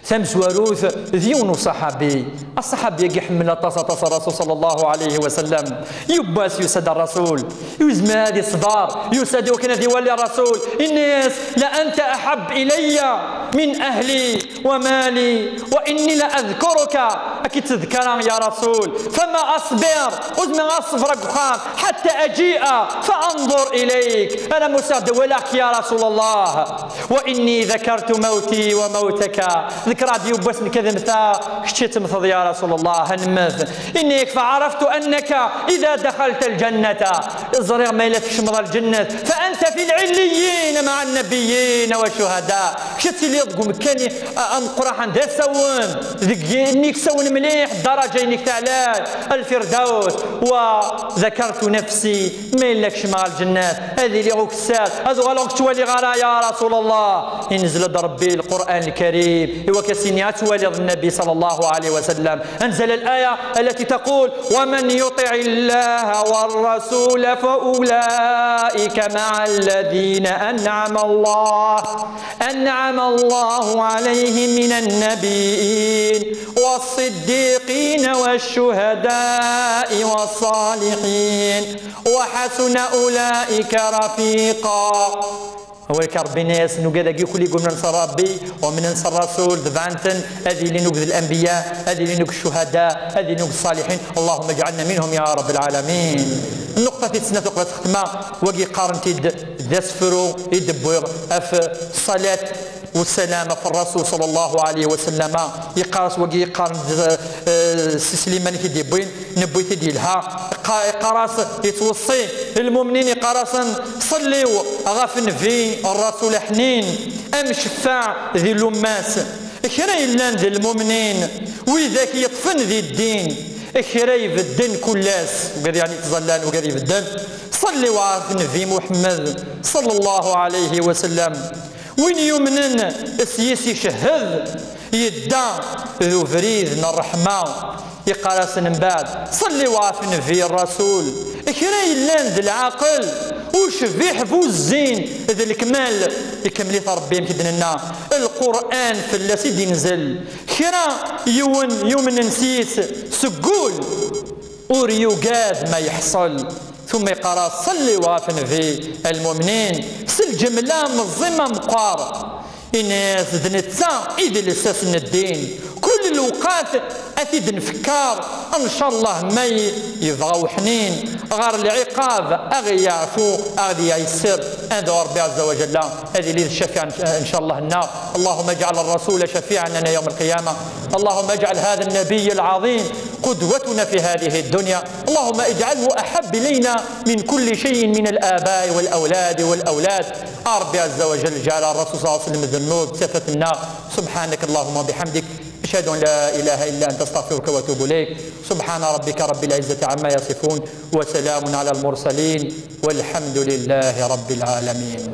ثمس وروث ذيون صحابي الصحابي يحمل طاسة الرسول صلى الله عليه وسلم يباس يسد الرسول يزم هذه الصدار يسد وكان ذي ولي الرسول الناس لأنت أحب إلي من أهلي ومالي وإني لأذكرك أكيد تذكر يا رسول فما أصبر وزم أصبرك خام حتى أجيء فأنظر إليك أنا مساعد ولك يا رسول الله وإني ذكرت موتي وموتك ذكرى ديو بس كذا مثا كشيت مثل يا رسول الله هنمث إنك فعرفت أنك إذا دخلت الجنة الزرير ما يلفش مضى الجنة فأنت في العليين مع النبيين والشهداء كشيت اللي يضقوا مكاني أنقرا عند سون ذيك إنك سون مليح درجة إنك تعالى الفردوس وذكرت نفسي ما يلكش مع الجنة هذه اللي غوكسات هذو غلوك تولي غرا يا رسول الله ينزل ربي القرآن الكريم وكسينيات ولد النبي صلى الله عليه وسلم أنزل الآية التي تقول ومن يطع الله والرسول فأولئك مع الذين أنعم الله عليهم من النبيين والصديقين والشهداء والصالحين وحسن أولئك رفيقا هو ربي ناس نوجد كل يقول من نصر ربي ومن نصر الرسول دفعنتن هذه اللي نوجد الانبياء هذه اللي نوجد الشهداء هذه اللي نوجد الصالحين اللهم اجعلنا منهم يا رب العالمين. النقطة في سنة تقرأ تختمة وقي قارنتي دسفرو يدبوغ في الصلاة والسلام في الرسول صلى الله عليه وسلم يقارس وقي قارن سليمان في ديبوين نبوي تدي لها قراص يتوصي المؤمنين يقراص صليوا غافن في الرسول حنين ام شفاع ذي اللماس اخري لان ذي المؤمنين وذاك يطفن ذي الدين اخري في الدين كلاس وقال يعني تظلان وقال في الدين صلي وعافن في محمد صلى الله عليه وسلم وين يمنن السياسي شهد يدا ذو فريد الرحمة يقراس من بعد صلي وعافن في الرسول اكري لان ذي العقل وشبيح فو الزين ذي الكمال يكمل ربي يمكن لنا القرآن في اللاسيد ينزل كرا يوم نسيس سقول وريوقاد ما يحصل ثم يقرا صلي وافن في المؤمنين سل جمله منظمه مقار الناس ذنتا اذا لساس الدين كل الوقات اكيد نفكر ان شاء الله ما يبغوا حنين غير العقاب اغي يعفو اغي يسر عند ربي عز وجل هذه اللي الشفيع ان شاء الله النار. اللهم اجعل الرسول شفيعا لنا يوم القيامه اللهم اجعل هذا النبي العظيم قدوتنا في هذه الدنيا اللهم اجعله احب الينا من كل شيء من الاباء والاولاد ربي عز وجل جعل الرسول صلى الله عليه وسلم الذنوب سفة النار. سبحانك اللهم وبحمدك أشهد أن لا إله إلا أنت أستغفرك وأتوب إليك. سبحان ربك رب العزة عما يصفون وسلام على المرسلين والحمد لله رب العالمين.